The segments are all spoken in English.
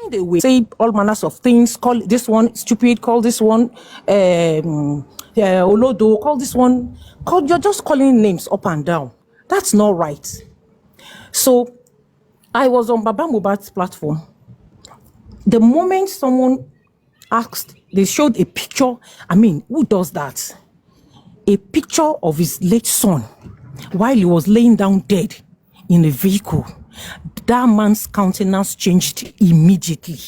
find a way, say all manners of things, call this one stupid, call this one olodo, call this one, you're just calling names up and down. That's not right. So I was on Baba Mohbad's platform. The moment someone asked, they showed a picture. I mean, who does that? A picture of his late son while he was laying down dead in a vehicle. That man's countenance changed immediately.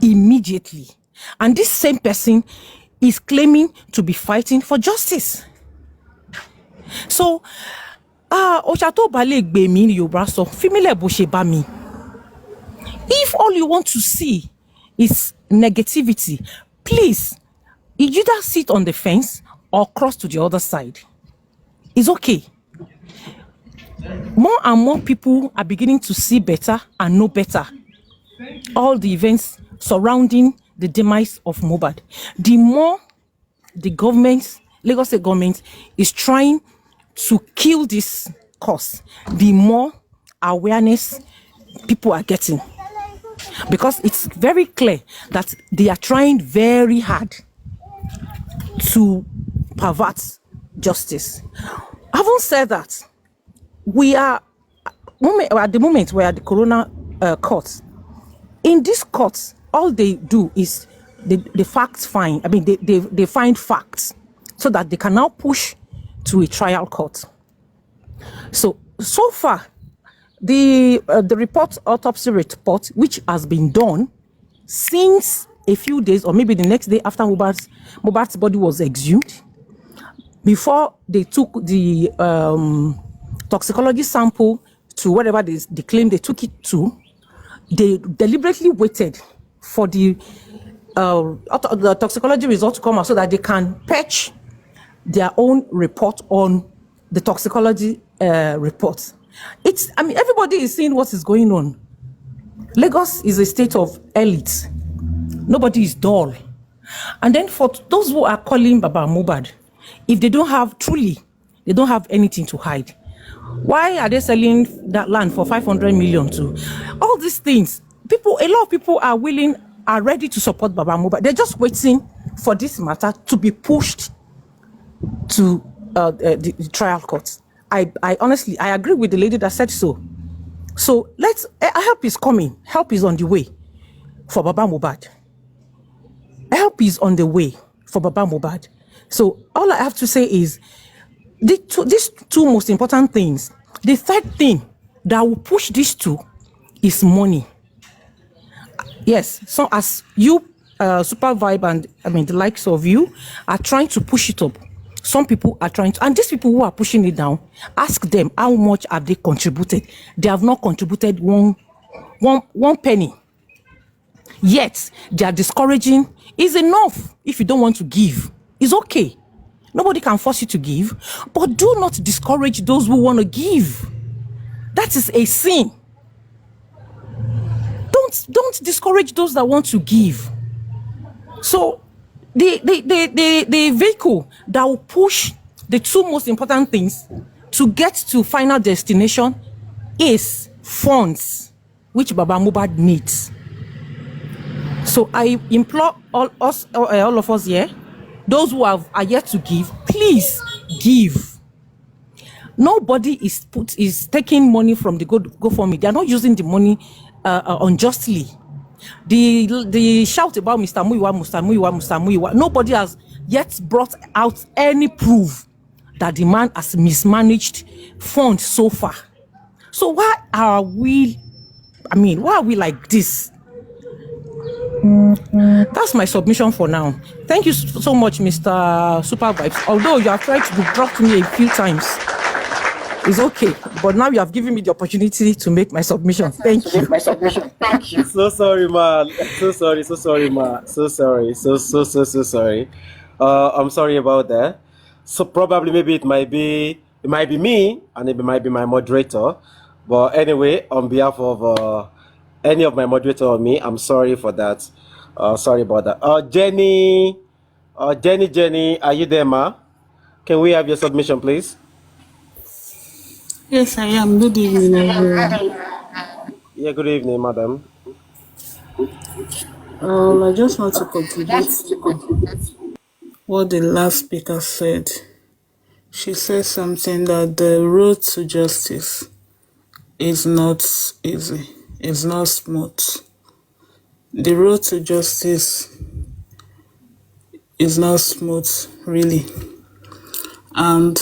Immediately. And this same person is claiming to be fighting for justice. So, Ochato Bale Gbe mi ni Yoruba sọ, Fimile bó ṣe bá mi. If all you want to see is negativity, please, you either sit on the fence or cross to the other side. It's okay. More and more people are beginning to see better and know better. All the events surrounding the demise of Mohbad. The more the government, Lagos State government, is trying to kill this cause, the more awareness people are getting. Because it's very clear that they are trying very hard to pervert justice. Having said that, we are at the moment we are at the Corona court. In this court, all they do is the facts find. I mean, they find facts so that they can now push to a trial court. So far, the report, autopsy report, which has been done since a few days or maybe the next day after Mohbad's body was exhumed, before they took the toxicology sample to whatever they claim they took it to, they deliberately waited for the toxicology results to come out so that they can patch their own report on the toxicology report. I mean, everybody is seeing what is going on. Lagos is a state of elite. Nobody is dull. And then for those who are calling Baba Mohbad, if they don't have anything to hide, why are they selling that land for 500 million to? All these things, a lot of people are ready to support Baba Mohbad. They're just waiting for this matter to be pushed to the trial court. I honestly, I agree with the lady that said so. So help is coming. Help is on the way for Baba Mohbad. Help is on the way for Baba Mohbad. So all I have to say is these two most important things. The third thing that will push these two is money. Yes, so as you, Super Vibe, and I mean the likes of you are trying to push it up. Some people are trying to, and these people who are pushing it down, ask them how much have they contributed. They have not contributed one penny. Yet they are discouraging. It's enough if you don't want to give. It's okay. Nobody can force you to give, but do not discourage those who want to give. That is a sin. Don't discourage those that want to give. So the vehicle that will push the two most important things to get to final destination is funds, which Baba Mohbad needs. So I implore all of us here, those who are yet to give, please give. Nobody is taking money from the GoFundMe. They are not using the money unjustly. The shout about Mr. Muyiwa, nobody has yet brought out any proof that the man has mismanaged funds so far. So why are we like this? That's my submission for now. Thank you so much, Mr. Super Vibes. Although you have tried to disrupt me a few times, it's okay. But now you have given me the opportunity to make my submission. Thank you. Thank you. So sorry, ma. So sorry, ma. So sorry. I'm sorry about that. So probably maybe it might be me, and it might be my moderator. But anyway, on behalf of any of my moderator or me, I'm sorry for that. Sorry about that. Jenny, are you there, ma? Can we have your submission, please? Yes, I am. Good evening, everyone. Yeah, good evening, madam. I just want to contribute what the last speaker said. She said something that the road to justice is not easy, it's not smooth. The road to justice is not smooth, really. And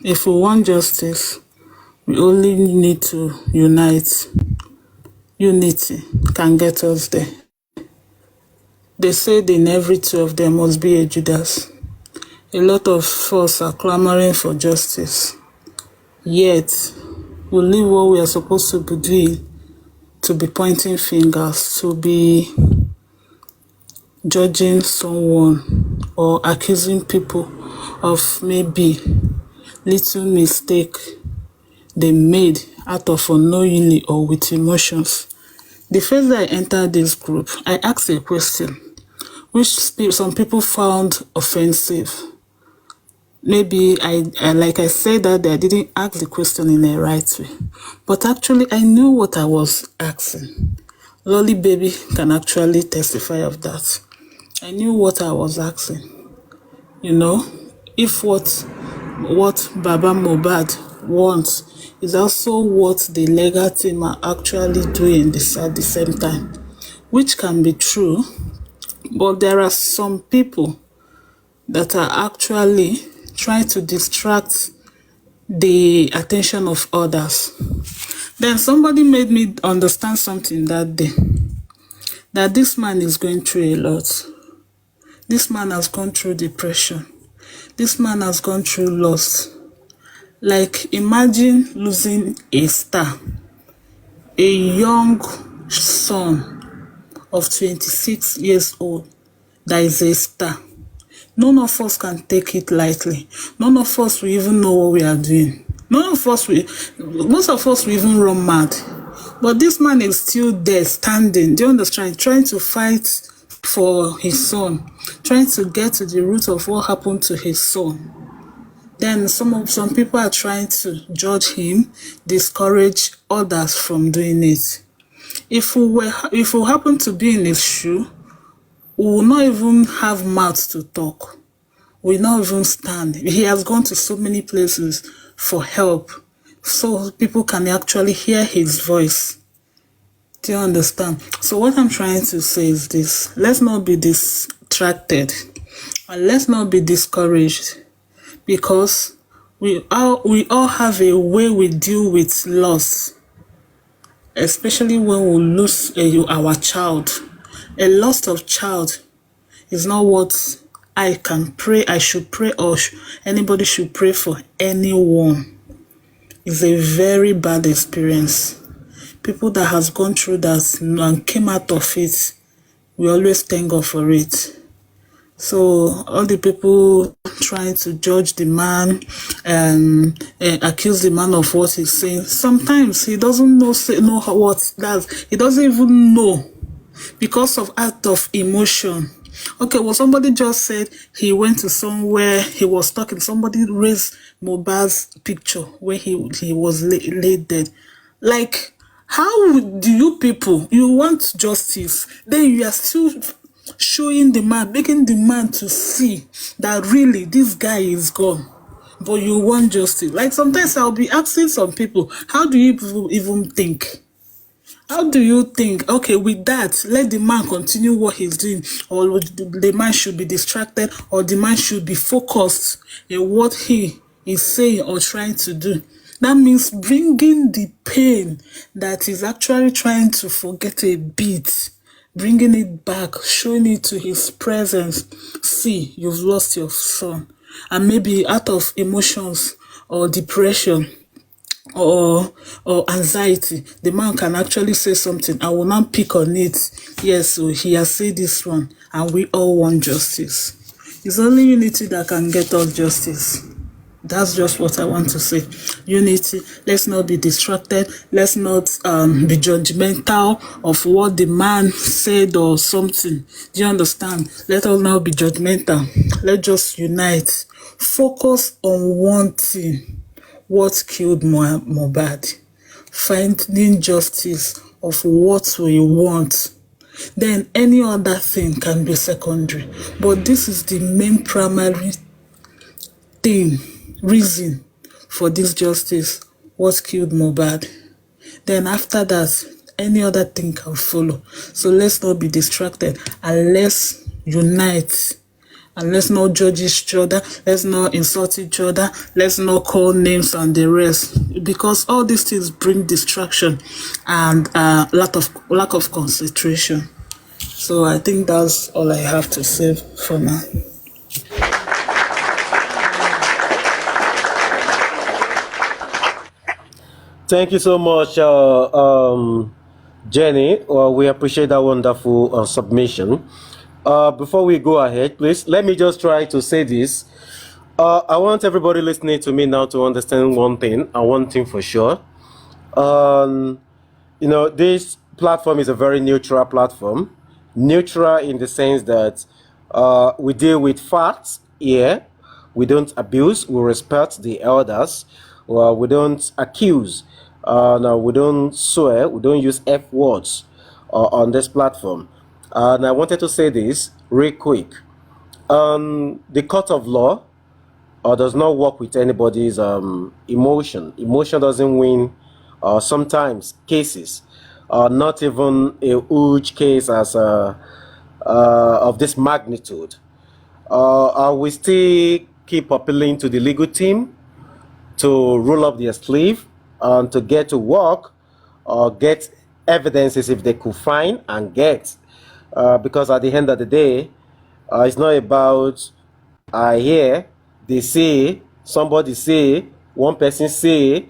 if we want justice, we only need to unite. Unity can get us there. They said in every two of them must be a Judas. A lot of us are clamoring for justice. Yet, we leave what we are supposed to be doing to be pointing fingers, to be judging someone or accusing people of maybe little mistake they made out of unknowingly or with emotions. The first day I entered this group, I asked a question which some people found offensive. Maybe like I said that I didn't ask the question in a right way, but actually I knew what I was asking. Lolly Baby can actually testify of that. I knew what I was asking. You know, if what Baba Mohbad wants is also what the legal team are actually doing at the same time, which can be true, but there are some people that are actually trying to distract the attention of others. Then somebody made me understand something that day, that this man is going through a lot. This man has gone through depression. This man has gone through loss. Like, imagine losing a star, a young son of 26 years old that is a star. None of us can take it lightly. None of us will even know what we are doing. Most of us will even run mad. But this man is still there, standing. Do you understand? Trying to fight for his son, trying to get to the root of what happened to his son. Then some people are trying to judge him, discourage others from doing it. If we happen to be in his shoe, we will not even have mouth to talk. We will not even stand. He has gone to so many places for help, so people can actually hear his voice. Do you understand? So what I'm trying to say is this: let's not be distracted, and let's not be discouraged, because we all have a way we deal with loss, especially when we lose our child. A loss of child is not what I should pray, or anybody should pray for anyone. It's a very bad experience. People that has gone through that and came out of it, we always thank God for it. So all the people trying to judge the man and accuse the man of what he's saying, sometimes he doesn't know what that. He doesn't even know, because of act of emotion. Okay, well, somebody just said he went to somewhere, he was talking, somebody raised Mohbad's picture where he was laid dead. Like, how do you people, you want justice, then you are still showing the man, making the man to see that really this guy is gone, but you want justice. Like, sometimes I'll be asking some people, how do you even think? How do you think, okay, with that, let the man continue what he's doing, or the man should be distracted, or the man should be focused in what he is saying or trying to do? That means bringing the pain that is actually trying to forget a bit, bringing it back, showing it to his presence. See, you've lost your son. And maybe out of emotions or depression, or anxiety, the man can actually say something. I will not pick on it. Yes, so he has said this one, and we all want justice. It's only unity that can get us justice. That's just what I want to say. Unity. Let's not be distracted. Let's not be judgmental of what the man said or something. Do you understand? Let us not be judgmental. Let's just unite. Focus on one thing. What killed Mohbad? Finding justice of what we want. then any other thing can be secondary. But this is the main primary thing, reason for this justice, what killed Mohbad. Then after that, any other thing can follow. So let's not be distracted, and let's unite, and let's not judge each other, let's not insult each other, let's not call names and the rest, because all these things bring distraction and lack of concentration. So I think that's all I have to say for now. Thank you so much, Jenny. We appreciate that wonderful submission. Before we go ahead, please, let me just try to say this. I want everybody listening to me now to understand one thing, and one thing for sure. This platform is a very neutral platform. Neutral in the sense that we deal with facts here. We don't abuse. We respect the elders. We don't accuse. No, we don't swear. We don't use F words on this platform. And I wanted to say this real quick. The court of law does not work with anybody's emotion. Emotion doesn't win sometimes cases. Not even a huge case as of this magnitude. I will still keep appealing to the legal team to roll up their sleeve and to get to work or get evidences if they could find and get. Because at the end of the day, it's not about I hear, they say, somebody say, one person say,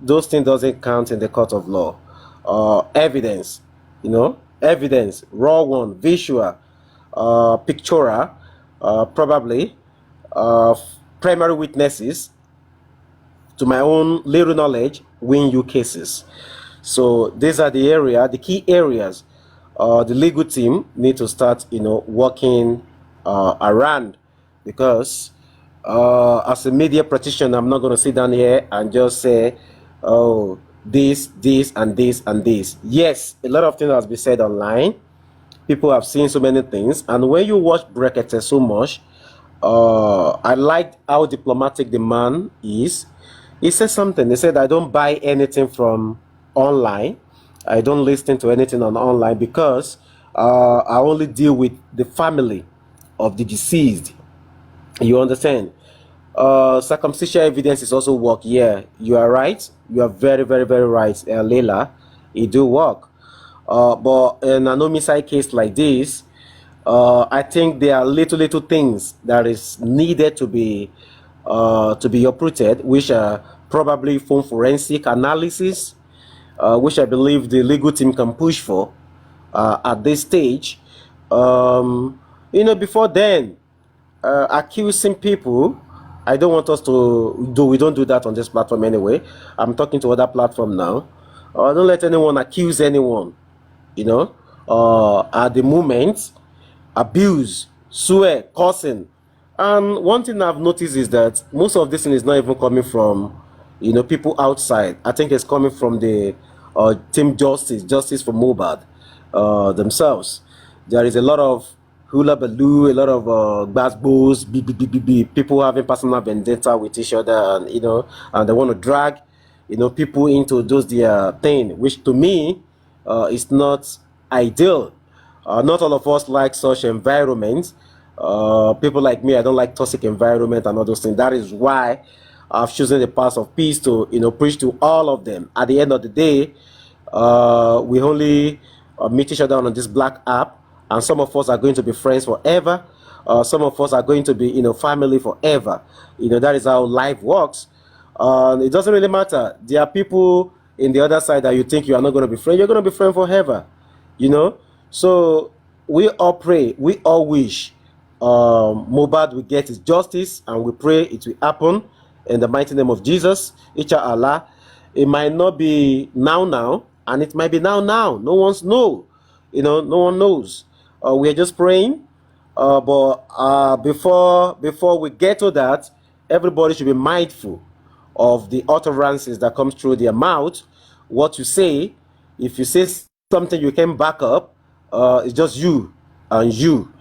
those things doesn't count in the court of law. Evidence, evidence, raw one, visual, pictorial, probably, primary witnesses, to my own little knowledge, win you cases. So these are the key areas the legal team need to start, working around, because as a media practitioner, I'm not going to sit down here and just say, oh, this, and this, and this. Yes, a lot of things has been said online. People have seen so many things, and when you watch Brekete so much, I liked how diplomatic the man is. He said something. He said, I don't buy anything from online. I don't listen to anything on online because I only deal with the family of the deceased. You understand? Circumstantial evidence is also work. Yeah, you are right. You are very, very, very right, Leila. It do work. But in an homicide case like this, I think there are little things that is needed to be uprooted, which are probably from forensic analysis, which I believe the legal team can push for at this stage. Before then, accusing people, I don't want us to do. We don't do that on this platform anyway. I'm talking to other platform now. Don't let anyone accuse anyone. At the moment, abuse, swear, cursing. And one thing I've noticed is that most of this thing is not even coming from, people outside. I think it's coming from the team Justice for mohbad themselves. There is a lot of hula baloo, a lot of gbasgbos, people having personal vendetta with each other, and and they want to drag, people into those their thing, which to me is not ideal. Not all of us like such environments. People like me, I don't like toxic environment and all those things. That is why I've chosen the path of peace to, preach to all of them. At the end of the day, we only meet each other on this black app, and some of us are going to be friends forever. Some of us are going to be, family forever. That is how life works. It doesn't really matter. There are people in the other side that you think you are not going to be friends. You're going to be friends forever. So we all pray, we all wish Mohbad will get his justice, and we pray it will happen in the mighty name of Jesus. Inshallah. It might not be now, and it might be now. No one's know. No one knows. We are just praying. But before we get to that, everybody should be mindful of the utterances that comes through their mouth. What you say, if you say something you can back up, It's just you and you.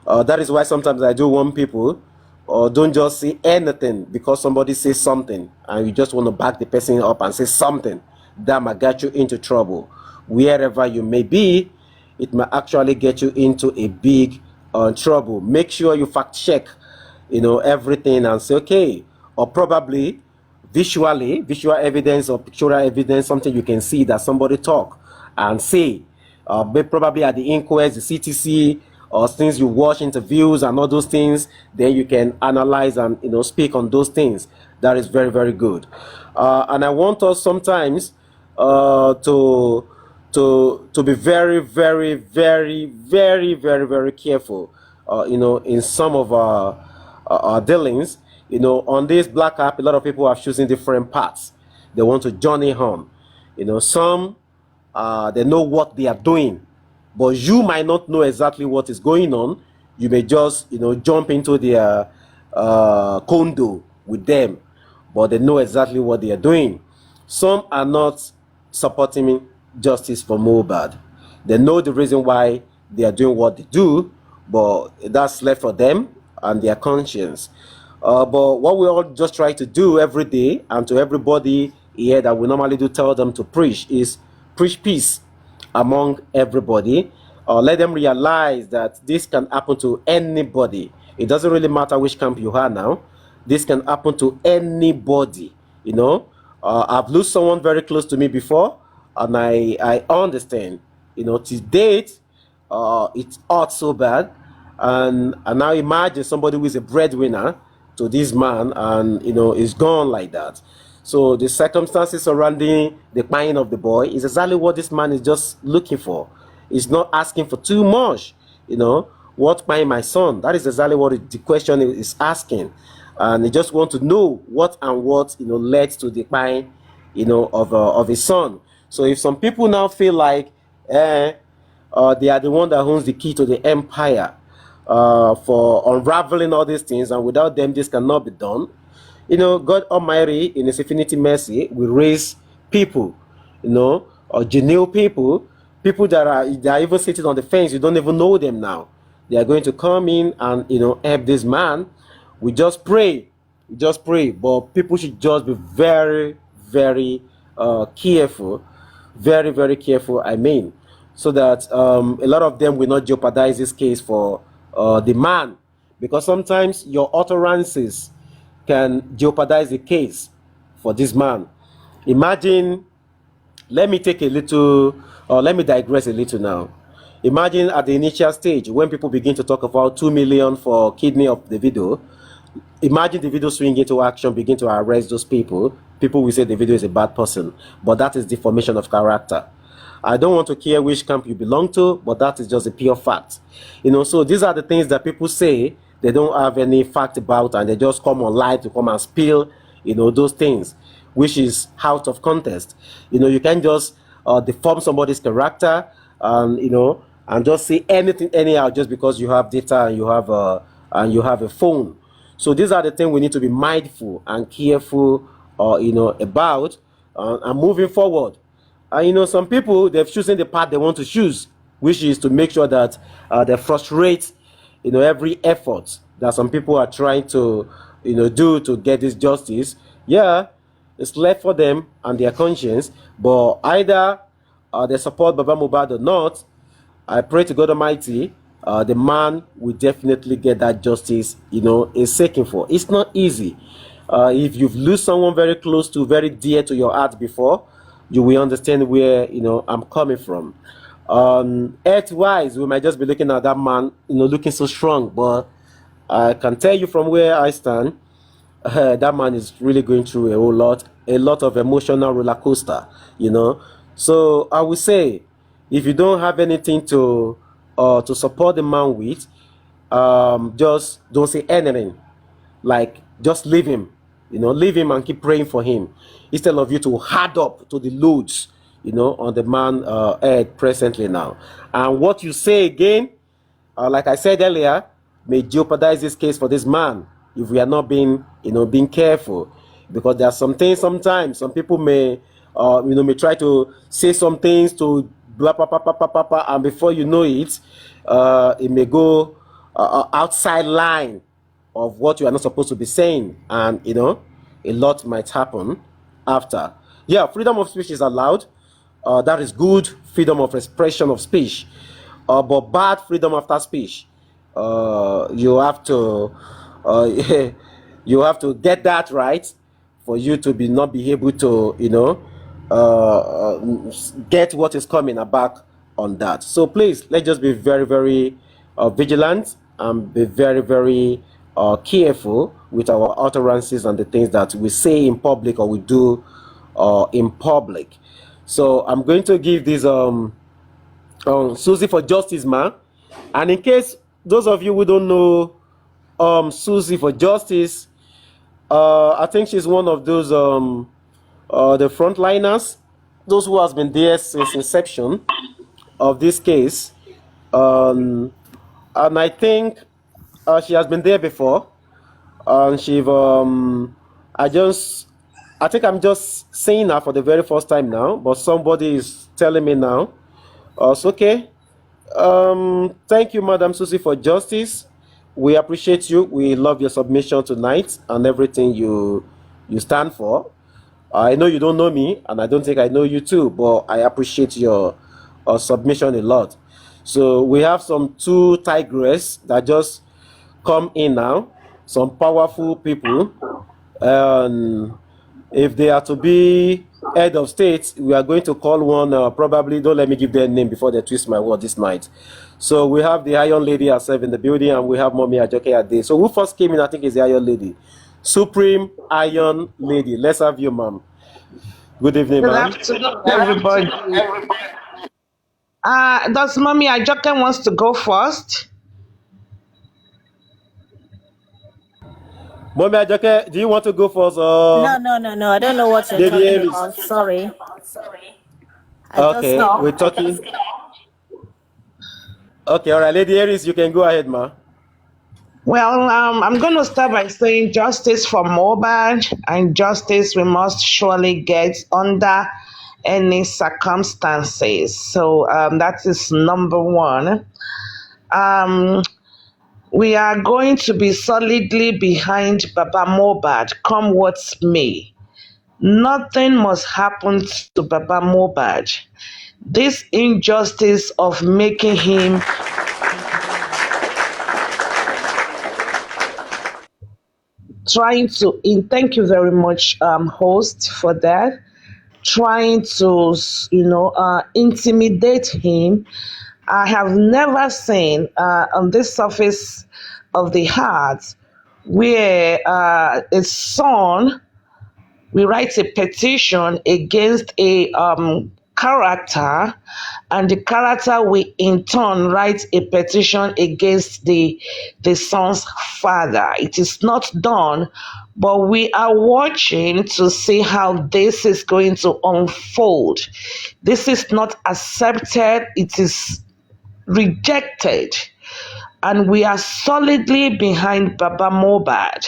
That is why sometimes I do warn people, don't just say anything because somebody says something and you just want to back the person up and say something that might get you into trouble. Wherever you may be, it might actually get you into a big trouble. Make sure you fact check, everything and say, okay, or probably visual evidence or pictorial evidence, something you can see that somebody talk and say, probably at the inquest, the CTC, or things you watch, interviews and all those things, then you can analyze and speak on those things. That is very, very good. And I want us sometimes to be very, very, very, very, very, very careful, in some of our dealings. On this black app, a lot of people are choosing different paths. They want to journey on. Some they know what they are doing, but you might not know exactly what is going on. You may just jump into their condo with them, but they know exactly what they are doing. Some are not supporting justice for mohbad. They know the reason why they are doing what they do, but that's left for them and their conscience. But what we all just try to do every day, and to everybody here that we normally do tell them to preach, is preach peace among everybody. Let them realize that this can happen to anybody. It doesn't really matter which camp you are now. This can happen to anybody. I've lost someone very close to me before, and I understand. To date, it's hurt so bad, and now imagine somebody who is a breadwinner to this man, and is gone like that. So the circumstances surrounding the crying of the boy is exactly what this man is just looking for. He's not asking for too much. What crying my son? That is exactly what the question is asking, and he just want to know what led to the crying, of his son. So if some people now feel like, they are the one that owns the key to the empire, for unraveling all these things, and without them this cannot be done. God Almighty in his infinity mercy will raise people, or genuine people that are even sitting on the fence. You don't even know them now. They are going to come in and help this man. We just pray. But people should just be very, very careful. Very, very careful, I mean, so that a lot of them will not jeopardize this case for the man, because sometimes your utterances can jeopardize the case for this man. Imagine, let me digress a little now. Imagine at the initial stage when people begin to talk about 2 million for kidney of the video. Imagine the video swing into action, begin to arrest those people. People will say the video is a bad person, but that is deformation of character. I don't want to care which camp you belong to, but that is just a pure fact. So these are the things that people say they don't have any fact about, and they just come online to come and spill, those things, which is out of context. You can't just deform somebody's character, and just say anything anyhow just because you have data and you have a phone. So these are the things we need to be mindful and careful, about, and moving forward. And some people, they've chosen the path they want to choose, which is to make sure that they frustrate, every effort that some people are trying to, do to get this justice. Yeah, it's left for them and their conscience. But either they support Baba Mohbad or not, I pray to God Almighty, the man will definitely get that justice, is seeking for. It's not easy. If you've lost someone very close to, very dear to your heart before, you will understand where I'm coming from. Earth-wise, we might just be looking at that man, looking so strong, but I can tell you from where I stand, that man is really going through a lot of emotional roller coaster. So I would say, if you don't have anything to support the man with, just don't say anything. Like, just leave him. Leave him and keep praying for him, instead of you to hard up to the loads, on the man head presently now. And what you say again, like I said earlier, may jeopardize this case for this man if we are not being careful. Because there are some things sometimes some people may may try to say some things to blah, blah, blah, blah, blah, blah, blah, and before you know it, it may go outside line of what you are not supposed to be saying, and a lot might happen after. Yeah, freedom of speech is allowed. That is good freedom of expression of speech, but bad freedom after speech. You have to you have to get that right for you to not be able to get what is coming back on that. So please, let's just be very, very vigilant and be very, very careful with our utterances and the things that we say in public or we do in public. So I'm going to give this Susie for Justice, man. And in case those of you who don't know Susie for Justice, I think she's one of those the frontliners, those who has been there since inception of this case, and I think she has been there before, and I think I'm just seeing her for the very first time now, but somebody is telling me now. It's okay. Thank you, Madam Susie, for Justice. We appreciate you. We love your submission tonight and everything you stand for. I know you don't know me, and I don't think I know you too, but I appreciate your submission a lot. So we have some two tigress that just come in now, some powerful people, and if they are to be head of state, we are going to call one, probably, don't let me give their name before they twist my word this night. So we have the Iron Lady herself in the building, and we have Mommy Ajoke Ade. So who first came in, I think, is the Iron Lady. Supreme Iron Lady. Let's have you, ma'am. Good evening, Good ma'am. afternoon, everybody. Does Mommy Ajoke wants to go first? Mommy Ajoke, do you want to go first? No. I don't know what you're Lady talking Aries. about. Sorry. Okay, we're talking. Okay, all right. Lady Aries, you can go ahead, ma. Well, I'm going to start by saying justice for mohbad, and justice we must surely get under any circumstances. So that is number one. We are going to be solidly behind Baba Mohbad, come what may. Nothing must happen to Baba Mohbad. This injustice of making him trying to thank you very much, host, for that, trying to intimidate him. I have never seen on this surface of the heart where a son we write a petition against a character, and the character will in turn write a petition against the son's father. It is not done, but we are watching to see how this is going to unfold. This is not accepted, it is rejected, and we are solidly behind Baba Mohbad.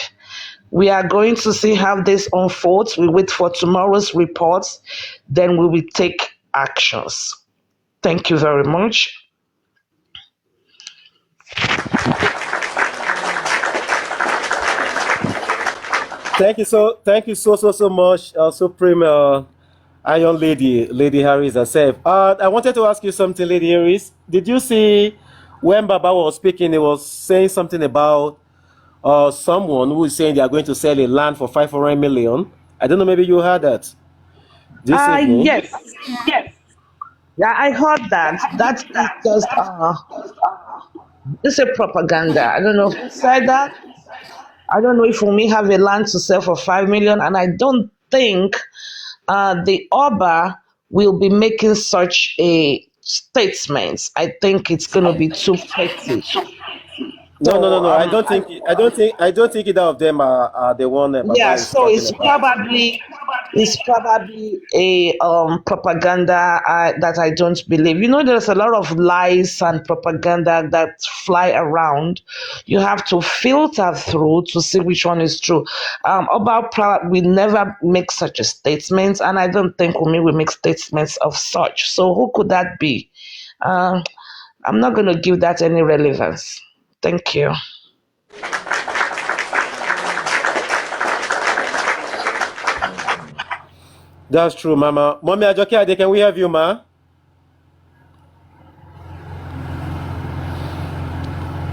We are going to see how this unfolds. We wait for tomorrow's reports, then we will take actions. Thank you very much. Thank you so much, Supreme Iron Lady Harris herself. I wanted to ask you something, Lady Harris. Did you see when Baba was speaking? He was saying something about someone who is saying they are going to sell a land for 500 million. I don't know, maybe you heard that this evening. Yes. Yeah, I heard that. That is just it's a propaganda. I don't know who said that. I don't know if we may have a land to sell for 5 million, and I don't think the Oba will be making such a statement. I think it's going to be too petty. No. I don't think either of them are the one Baba Yeah, is so talking it's about. probably It's probably a propaganda that I don't believe. You know, there's a lot of lies and propaganda that fly around. You have to filter through to see which one is true. We never make such a statement, and I don't think Umi will make statements of such. So who could that be? Uh, I'm not going to give that any relevance. Thank you. That's true, Mama. Mommy Ajoke Ade, can we have you, ma?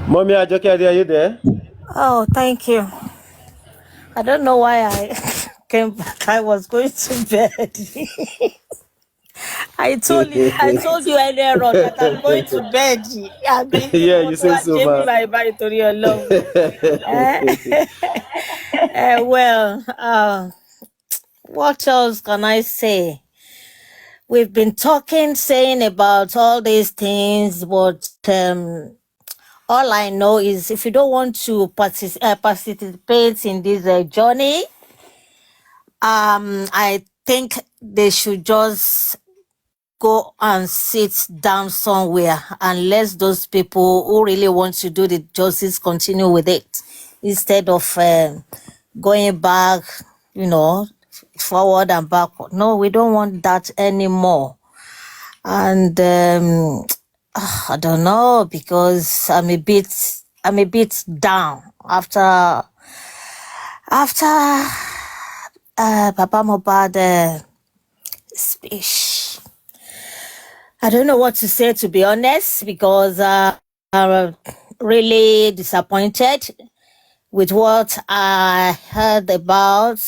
Mommy Ajoke Ade, are you there? Oh, thank you. I don't know why I came back. I was going to bed. I told you earlier on that I'm going to bed. I've been Yeah, mo you tún say wá so, ṣe mí ma. báyìí torí Ọlọ́run. Well, what else can I say? We've been saying about all these things, but all I know is if you don't want to participate in this journey, I think they should just go and sit down somewhere and let those people who really want to do the justice continue with it instead of going back, forward and backward. No, we don't want that anymore. And I don't know, because I'm a bit down after Papa Mohbad speech. I don't know what to say, to be honest, because I'm really disappointed with what I heard about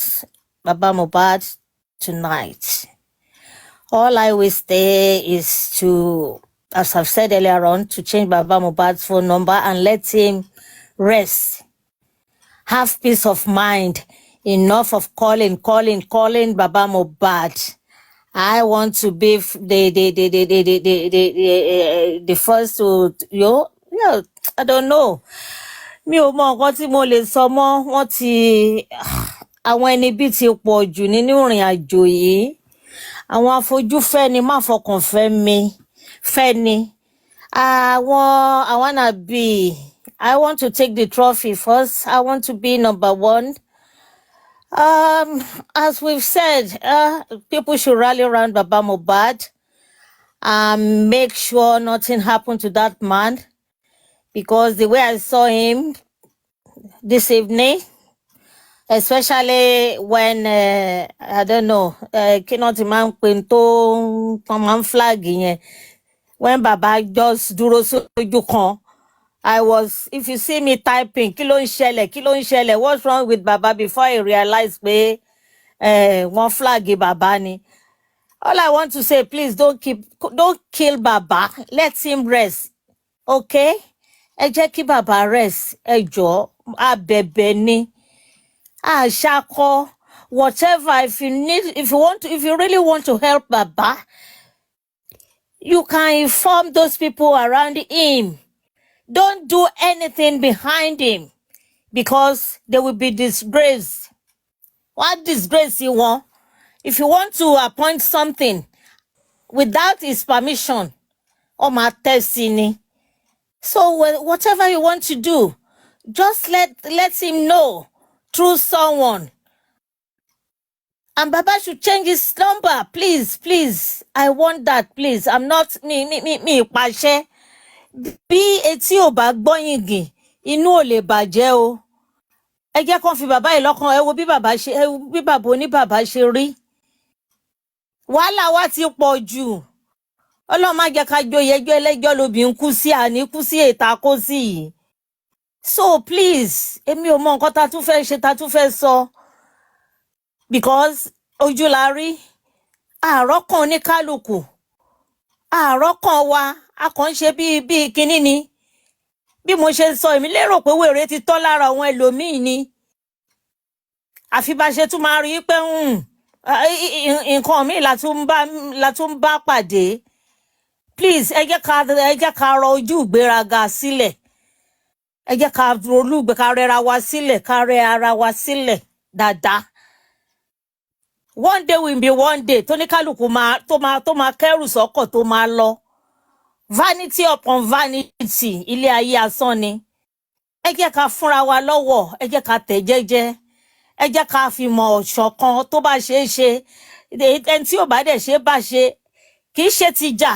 Papa Mohbad tonight. All I will say is to, as I've said earlier on, to change Baba Mohbad's phone number and let him rest. Have peace of mind. Enough of calling Baba Mohbad. I want to be the first to, I don't know. Mi ò mọ nǹkan tí mo lè sọ mọ́. Wọ́n ti àwọn ẹni bí ti pọ̀ jù nínú ìrìn àjò yìí. Àwọn afojúfẹ́ni má fọkàn fẹ́ni. I wanna be. I want to take the trophy first. I want to be number one. As we've said, people should rally around Baba Mohbad and make sure nothing happened to that man, because the way I saw him this evening, especially when I don't know, kí náà ti máa ń pè tó máa ń flag yẹn, when Baba just dúró sójú kan, if you see me typing, kí ló ń ṣẹlẹ̀, what's wrong with Baba, before I realize pé wọ́n flag Baba ni. All I want to say, please don't kill Baba. Let him rest. Okay? Ẹ jẹ́ kí Baba rest. Ẹ jọ̀ọ́, abẹ̀bẹ̀ ni. Ṣakọ, whatever. If you really want to help Baba, you can inform those people around him. Don't do anything behind him, because they will be disgraced. What disgrace you want? If you want to appoint something without his permission, so whatever you want to do, just let him know through someone. And Baba should change his number, please. I want that, please. I'm not me pàṣẹ. Bí etí ò bá gbọ́yìngì, inú ò lè bàjẹ́ o. Ẹ jẹ́ kán fi bàbá yìí lọ́kàn, ẹ wo bí bàbá oníbàbá ṣe rí. Wàhálà wa ti pọ̀ jù. Ọlọ́run má jẹ́ ká joyè ẹjọ́ ẹlẹ́jọ́ lobì ń kú sí, àní kú sí ètà kó sí yìí. So please, èmi ò mọ nǹkan ta tún fẹ́ sọ. Because ojú la rí, àárọ̀ kan oníkálukú, àárọ̀ kan wa, a kàn ń ṣe bí kinní ni. Bí mo ṣe sọ, èmi lérò pé wèrè ti tọ́ lára àwọn ẹlòmíì ni. Àfi bá ṣe tún máa rí pé nǹkan míì la tún bá pàdé. Please, ẹ jẹ́ ká rọ ojú ìgbéraga sílẹ̀. Ẹ jẹ́ ká ká rẹ ara wa sílẹ̀ dáadáa. one day will be one day tó ní kálukú tó máa kẹ́rù sọ́kọ̀ tó máa lọ. Vanity upon vanity, ilé ayé asán ni. Ẹ jẹ́ ká fúnra wa lọ́wọ́, ẹ jẹ́ ká tẹ̀ jẹ́jẹ́, ẹ jẹ́ ká fi mọ̀ ṣọ̀kan tó bá ṣe é ṣe. Ẹni tí ò bá dẹ̀ ṣe bá ṣe kì í ṣe ti jà.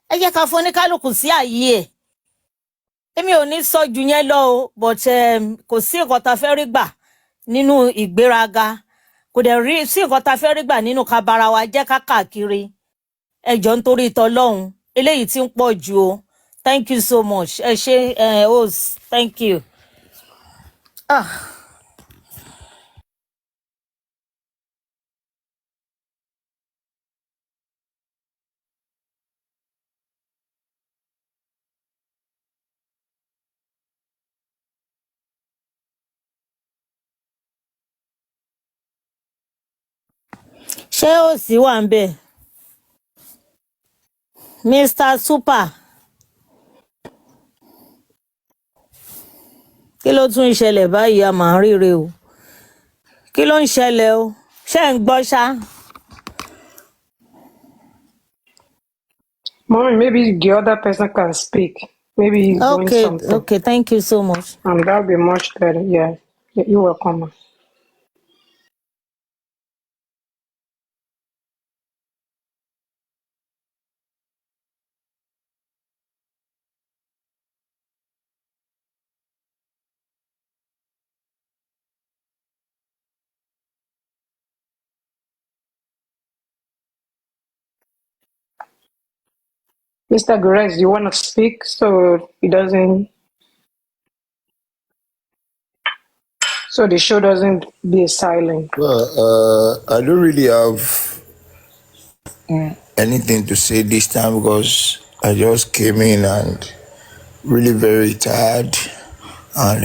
Ẹ jẹ́ ká fún oníkálukú sí ààyè ẹ̀. Èmi ò ní sọ jù yẹn lọ o, but kò sí nǹkan tá fẹ́ rí gbà nínú ìgbéraga. Kò dẹ̀ sí nǹkan tá fẹ́ rí gbà nínú ká bára wa jẹ́ ká káàkiri. Ẹ jọ̀ọ́ nítorí t'Ọlọ́run, eléyìí tí ń pọ̀ jù o. Thank you so much. Ẹ ṣé host, thank you. Ṣé host wà ń bẹ̀? Mr. Super. Kí ló tún ń ṣẹlẹ̀ báyìí? A máa ń ríre o. Kí ló ń ṣẹlẹ̀ o? Ṣé ń gbọ́ ṣá? Mommy, maybe the other person can speak. Maybe he's doing something. Okay, thank you so much. That would be much better. Yeah. You're welcome, ma. Mr. Gurez, you want to speak so he doesn't, so the show doesn't be silent? Well, I don't really have anything to say this time because I just came in and really very tired. And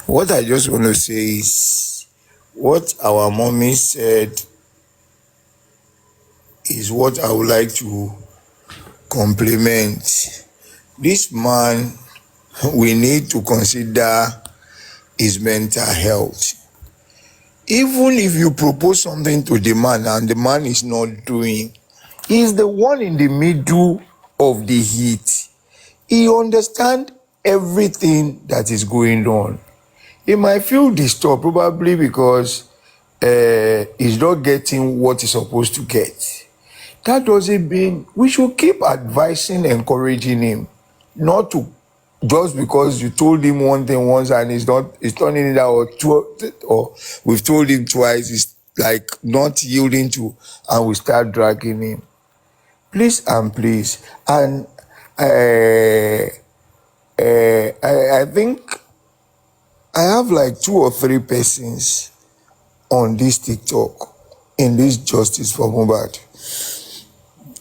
what I just want to say is what our mommy said is what I would like to compliment. This man, we need to consider his mental health. Even if you propose something to the man and the man is not doing, he's the one in the middle of the heat. He understands everything that is going on. He might feel disturbed probably because he's not getting what he's supposed to get. That doesn't mean we should keep advising, encouraging him, not to just because you told him one thing once and he's turning it out, or we've told him twice, it's like not yielding to, and we start dragging him. Please and please. And I think I have like 2 or 3 persons on this TikTok in this Justice for Mohbad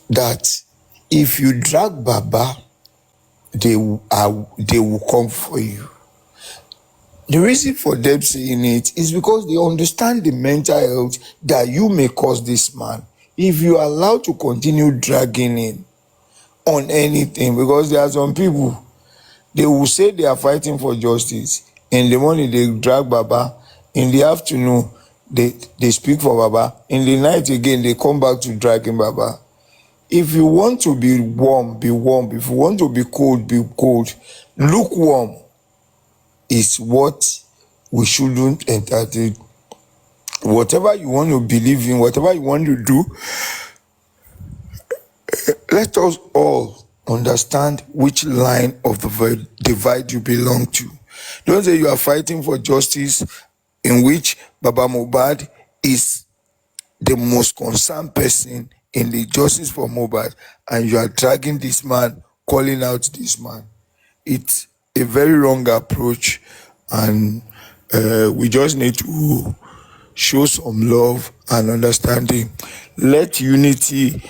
that if you drag Baba, they will come for you. The reason for them saying it is because they understand the mental health that you may cause this man if you are allowed to continue dragging him on anything. Because there are some people, they will say they are fighting for justice. In the morning, they drag Baba. In the afternoon, they speak for Baba. In the night again, they come back to dragging Baba. If you want to be warm, be warm. If you want to be cold, be cold. Lukewarm is what we shouldn't entertain. Whatever you want to believe in, whatever you want to do, let us all understand which line of the divide you belong to. Don't say you are fighting for justice in which Baba Mohbad is the most concerned person in the justice for Mohbad, and you are dragging this man, calling out this man. It's a very wrong approach, and we just need to show some love and understanding. Let unity